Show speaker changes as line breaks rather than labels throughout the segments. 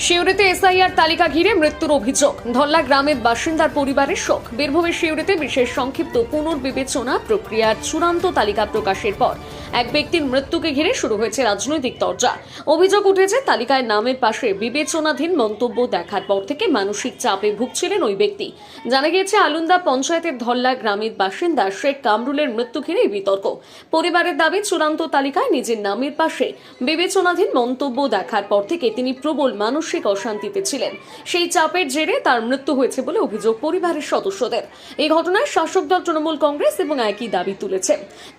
শিউরিতে SIR তালিকা ঘিরে মৃত্যুর অভিযোগ। ধল্লা গ্রামের বাসিন্দার পরিবারের শোক। বীরভূমের শিউরিতে বিশেষ সংক্ষিপ্ত পুনর্বিবেচনা প্রক্রিয়ার চূড়ান্ত তালিকা প্রকাশের পর এক ব্যক্তির মৃত্যুকে ঘিরে শুরু হয়েছে রাজনৈতিক তরজা। অভিযোগ উঠেছে, তালিকায় নামের পাশে বিবেচনাধীন মন্তব্য দেখার পর থেকে মানসিক চাপে ভুগছিলেন ওই ব্যক্তি। জানা গিয়েছে, আলুন্দা পঞ্চায়েতের ধল্লা গ্রামের বাসিন্দা শেখ কামরুলের মৃত্যু ঘিরে বিতর্ক। পরিবারের দাবি, চূড়ান্ত তালিকায় নিজের নামের পাশে বিবেচনাধীন মন্তব্য দেখার পর থেকে তিনি প্রবল মানসিক অশান্তিতে ছিলেন। সেই চাপের জেরে তার মৃত্যু হয়েছে বলে অভিযোগ পরিবারের সদস্যদের। এই ঘটনায় শাসক দল তৃণমূল কংগ্রেস এবং একই দাবি তুলেছে।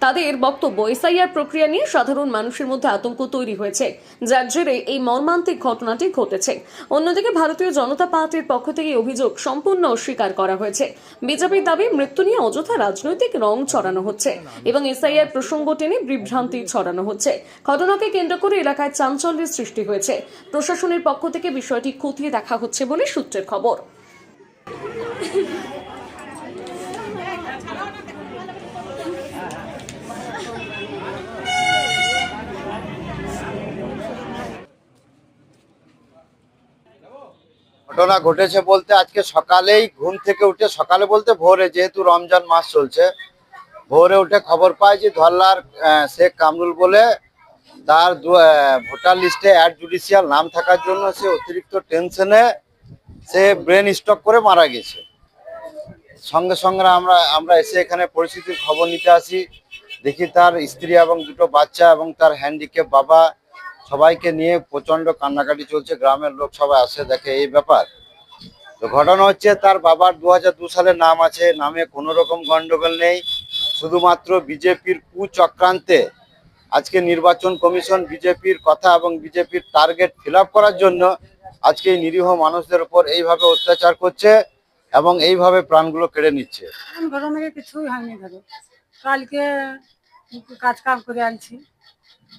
তাদের বক্তব্য, এসআইআর প্রক্রিয়া নিয়ে সাধারণ মানুষের মধ্যে আতঙ্ক তৈরি হয়েছে, যার জেরে এই মর্মান্তিক ঘটনাটি ঘটেছে। অন্যদিকে ভারতীয় জনতা পার্টির পক্ষ থেকে অভিযোগ সম্পূর্ণ অস্বীকার করা হয়েছে। বিজেপির দাবি, মৃত্যু নিয়ে অযথা রাজনৈতিক রং ছড়ানো হচ্ছে এবং এসআইআর প্রসঙ্গ টেনে বিভ্রান্তি ছড়ানো হচ্ছে। ঘটনাকে কেন্দ্র করে এলাকায় চাঞ্চল্যের সৃষ্টি হয়েছে। প্রশাসনের পক্ষ থেকে বিষয়টি খতিয়ে দেখা হচ্ছে বলে সূত্রের খবর।
ঘটনা ঘটেছে বলতে আজকে সকালেই ঘুম থেকে উঠে, সকালে বলতে ভোরে, যেহেতু রমজান মাস চলছে, ভোরে উঠে খবর পাই যে ধল্লার শেখ কামরুল বলে তার ভোটার লিস্টে অ্যাড জুডিশিয়াল নাম থাকার জন্য সে অতিরিক্ত টেনশনে সে ব্রেন স্ট্রোক করে মারা গেছে। সঙ্গে সঙ্গে আমরা এসে এখানে পরিস্থিতির খবর নিতে আসি। দেখি তার স্ত্রী এবং দুটো বাচ্চা এবং তার হ্যান্ডিক্যাপ বাবা সবাইকে নিয়ে প্রচন্ড কান্নাকাটি চলছে। গ্রামের লোক সবাই আসে, দেখে এই ব্যাপার। তো ঘটনা হচ্ছে, তার বাবার 2002 সালের নাম আছে, নামে কোনো রকম গন্ডগোল নেই। শুধুমাত্র বিজেপির কুচক্রান্তে আজকে নির্বাচন কমিশন বিজেপির কথা এবং বিজেপির টার্গেট ফিল আপ করার জন্য আজকে এই নিরীহ মানুষদের উপর এইভাবে অত্যাচার করছে এবং এইভাবে প্রাণগুলো কেড়ে নিচ্ছে।
ঘটনা কিছুই হয়নি। ধরো কালকে কাজ কাম করে আনছি,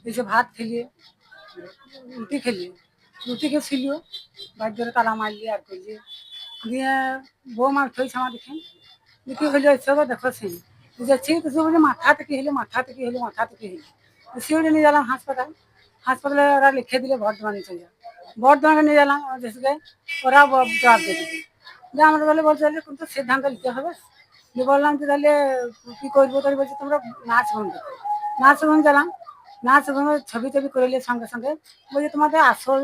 এসে ভাত খেলিয়ে রুটি খেয়েছিল, বাড়ি ধরে তালা মারলি আর করলি দিয়ে বউ মার থইছে আমার দেখেন কি হইলো, এসব দেখো সেই যাচ্ছি তো বলে মাথা থেকে হলো শিউড়ে নিয়ে গেলাম হাসপাতালে ওরা লিখে দিলে বর্ধমানে চলে যাও। বর্ধমানে নিয়ে গেলাম দেশকে, ওরা জবাব দিয়ে দিল যে আমরা তাহলে বলতে চাইলে কিন্তু সিদ্ধান্ত নিতে হবে। বললাম যে তাহলে কি করবো, তাহলে বলছি তোমরা নার্সিংহোম গেলাম, নার্সিংহোমে ছবি করে নিয়ে সঙ্গে সঙ্গে বলছি তোমাদের আসল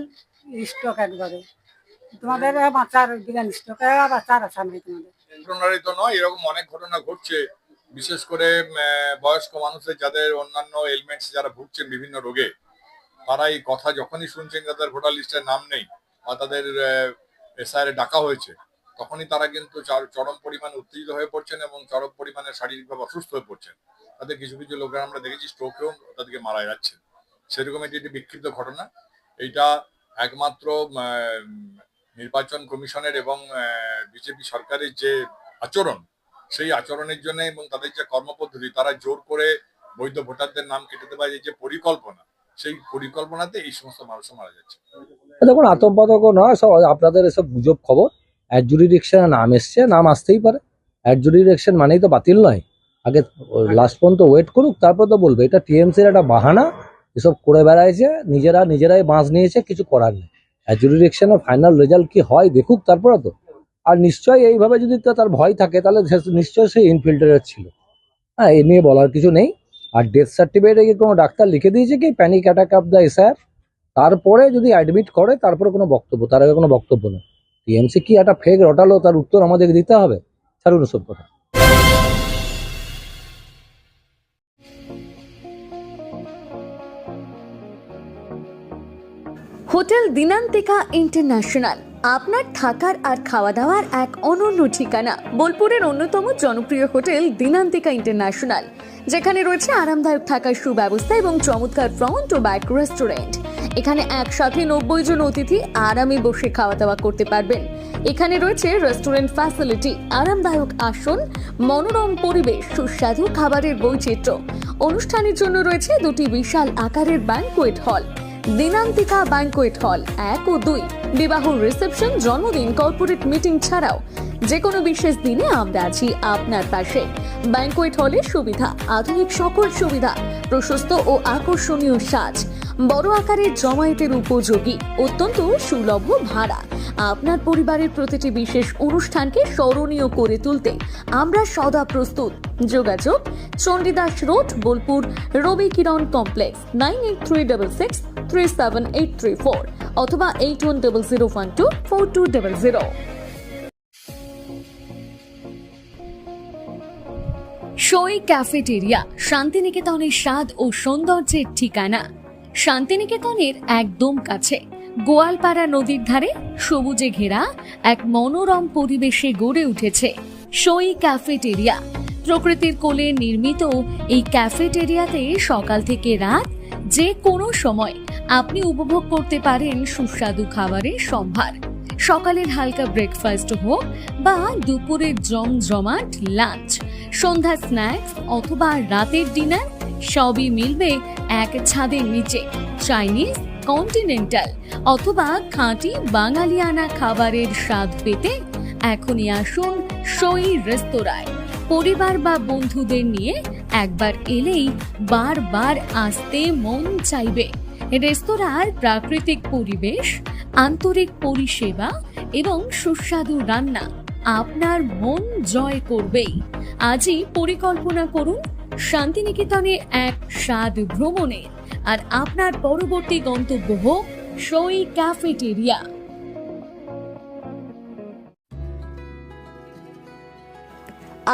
স্টক একবারে, তোমাদের বাচ্চার বিরান স্টক, বাচ্চার আশা নেই তোমাদের।
ঘটনারই তো নয়, এরকম অনেক ঘটনা ঘটছে। বিশেষ করে বয়স্ক মানুষদের, যাদের অন্যান্য এলিমেন্টস যারা ভুগছেন বিভিন্ন রোগে, তারা এই কথা যখনই শুনছেন তাদের ভোটার লিস্টের নাম নেই বা তাদের এসআইআর ডাকা হয়েছে, তখনই তারা কিন্তু চরম পরিমাণে উত্তেজিত হয়ে পড়ছেন এবং চরম পরিমাণে শারীরিকভাবে অসুস্থ হয়ে পড়ছেন। তাদের কিছু কিছু লোকের আমরা দেখেছি স্ট্রোকেও তাদেরকে মারা যাচ্ছে। সেরকম এটি একটি বিক্ষিপ্ত ঘটনা। এইটা একমাত্র নির্বাচন কমিশনের এবং বিজেপি সরকারের যে আচরণ, সেই আচরণের জন্য এবং তাদের যে কর্মপদ্ধতি, তারা জোর করে বৈধ ভোটারদের নাম কেটে দেওয়ার যে পরিকল্পনা, সেই পরিকল্পনাতে এই সমস্ত মানুষ মারা যাচ্ছে।
দেখুন, আতঙ্ক নয়, সব আপনাদের এসব গুজব খবর। অ্যাডজুডিকশনে নাম এসছে, নাম আসতেই পারে। অ্যাডজুডিকশন মানেই তো বাতিল নয়। আগে লাস্ট পর্যন্ত ওয়েট করুক, তারপর তো বলবে। এটা টিএমসির একটা বাহানা, এসব করে বেড়াইছে, নিজেরাই বাঁশ নিয়েছে, কিছু করার নেই। অ্যাডজুডিকশনের ফাইনাল রেজাল্ট কি হয় দেখুক, তারপরে তো। আর নিশ্চয়ই এইভাবে যদি তার ভয় থাকে, তাহলে নিশ্চয়ই সে ইনফিল্ট্রেটেড ছিল। হ্যাঁ, এ নিয়ে বলার কিছু নেই। আর ডেথ সার্টিফিকেটে কি কোনো ডাক্তার লিখে দিয়েছে কি panic attack of the SIR, তারপরে যদি অ্যাডমিট করে তারপরে কোনো বক্তব্য, তার আগে কোনো বক্তব্য নেই। টিএমসি কি একটা ফেক রটালো, তার উত্তর আমাদের দিতে হবে। ছাড়ুন সব কথা।
হোটেল দিনান্তিকা ইন্টারন্যাশনাল আপনার থাকার আর খাওয়া দাওয়ার এক অনন্য ঠিকানা। বোলপুরের অন্যতম জনপ্রিয় হোটেল দিনান্তিকা ইন্টারন্যাশনাল, যেখানে রয়েছে আরামদায়ক থাকার সুব্যবস্থা এবং চমৎকার ফ্রন্ট ও ব্যাক রেস্টুরেন্ট। এখানে একসাথে 90 জন অতিথি আরামে বসে খাওয়া দাওয়া করতে পারবেন। এখানে রয়েছে রেস্টুরেন্ট ফ্যাসিলিটি, আরামদায়ক আসন, মনোরম পরিবেশ, সুস্বাদু খাবারের বৈচিত্র্য। অনুষ্ঠানের জন্য রয়েছে দুটি বিশাল আকারের ব্যাংকুয়েট হল, দিনান্তিকা ব্যাংকুয়েট হল 1 ও 2। বিবাহ, রিসেপশন, জন্মদিন, কর্পোরেট মিটিং ছাড়াও যে কোনো বিশেষ দিনে আমরা আছি আপনার পাশে। ব্যাংকুয়েট হলের সুবিধা, আধুনিক সকল সুবিধা, প্রশস্ত ও আকর্ষণীয় সাজ, বড় আকারের জমায়েতের উপযোগী, অত্যন্ত সুলভ ভাড়া। আপনার পরিবারের প্রতিটি বিশেষ অনুষ্ঠানকে স্মরণীয় করে তুলতে আমরা সদা প্রস্তুত। যোগাযোগ চণ্ডীদাস রোড, বোলপুর, রবি কিরণ কমপ্লেক্স, 9836637834 অথবা 8100124200। সই ক্যাফেটেরিয়া, শান্তিনিকেতনের স্বাদ ও সৌন্দর্যের ঠিকানা। শান্তিনিকেতনের একদম কাছে, গোয়ালপাড়া নদীর ধারে সবুজে ঘেরা এক মনোরম পরিবেশে গড়ে উঠেছে সই ক্যাফেটেরিয়া। প্রকৃতির কোলে নির্মিত এই ক্যাফেটেরিয়াতে সকাল থেকে রাত যে কোনো সময় আপনি উপভোগ করতে পারেন সুস্বাদু খাবারের সম্ভার। সকালের হালকা ব্রেকফাস্ট হোক বা দুপুরের জমজমাট লাঞ্চ, সন্ধ্যা স্ন্যাক্স অথবা রাতের ডিনার, সবই মিলবে এক ছাদের নিচে। চাইনিজ, কন্টিনেন্টাল অথবা খাঁটি বাঙালিয়ানা খাবারের স্বাদ পেতে এখনই আসুন সই রেস্তোরাঁয়। পরিবার বা বন্ধুদের নিয়ে একবার এলেই বারবার আসতে মন চাইবে। রেস্তোরাঁর প্রাকৃতিক পরিবেশ, আন্তরিক পরিষেবা এবং সুস্বাদু রান্না আপনার মন জয় করবেই। আজই পরিকল্পনা করুন শান্তিনিকেতনে এক স্বাদ ভ্রমণের, আর আপনার পরবর্তী গন্তব্য হোক সই ক্যাফেটেরিয়া।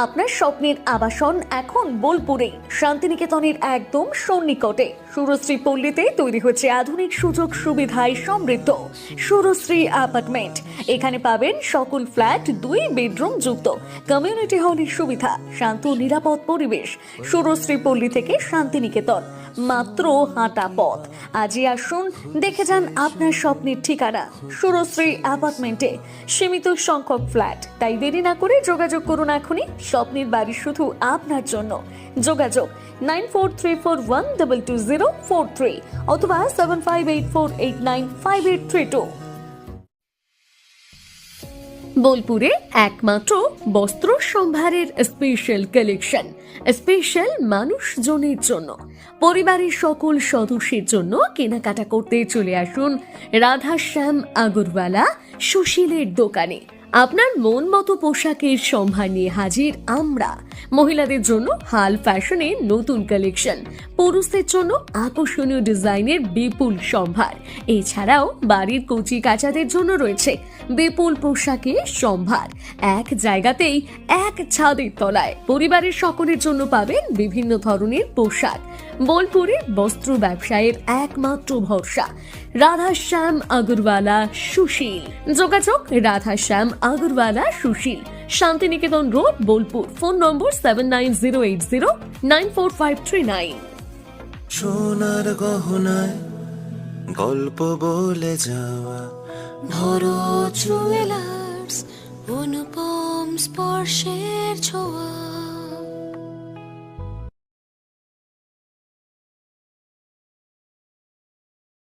আপনার স্বপ্নের আবাসন এখন বোলপুরে, শান্তিনিকেতনের একদম সন্নিকটে। সুরশ্রী পল্লীতে তৈরি হচ্ছে আধুনিক সুযোগ সুবিধায় সমৃদ্ধ সুরশ্রী অ্যাপার্টমেন্ট। এখানে পাবেন সকল ফ্ল্যাট 2 বেডরুম যুক্ত, কমিউনিটি হলের সুবিধা, শান্ত নিরাপদ পরিবেশ। সুরশ্রী পল্লী থেকে শান্তিনিকেতন মাত্র হাঁটা পথ। আজই আসুন, দেখে যান আপনার স্বপ্নের ঠিকানা সুরশ্রী অ্যাপার্টমেন্টে। সীমিত সংখ্যক ফ্ল্যাট, তাই দেরি না করে যোগাযোগ করুন এখনই। স্বপ্নের বাড়ি শুধু আপনার জন্য। যোগাযোগ 9434122043 অথবা 7584895832। বোলপুরে একমাত্র বস্ত্র সম্ভারের স্পেশাল কালেকশন, স্পেশাল মানুষজনের জন্য। পরিবারের সকল সদস্যের জন্য কেনাকাটা করতে চলে আসুন রাধাশ্যাম আগরওয়ালা সুশীলের দোকানে। আপনার মন মতো পোশাকের সম্ভার নিয়ে হাজির আমরা। মহিলাদের জন্য হাল ফ্যাশনের নতুন কালেকশন, পুরুষদের জন্য আকর্ষণীয় ডিজাইনের বিপুল সম্ভার। এছাড়াও বাড়ির কচি কাচাদের জন্য রয়েছে বিপুল পোশাকের সম্ভার। এক জায়গাতেই, এক ছাদের তলায় পরিবারের সকলের জন্য পাবেন বিভিন্ন ধরনের পোশাক। বোলপুরের বস্ত্র ব্যবসায়ের একমাত্র ভরসা রাধাশ্যাম আগরওয়ালা সুশীল। যোগাযোগ Radhashyam Agarwala Sushil, Santiniketan road, Bolpur. Phone number 7908094539।
সোনার গহনায় গল্প বলে যাওয়া
ভরত জুয়েলার্স, অনুপম স্পর্শের ছোঁয়া।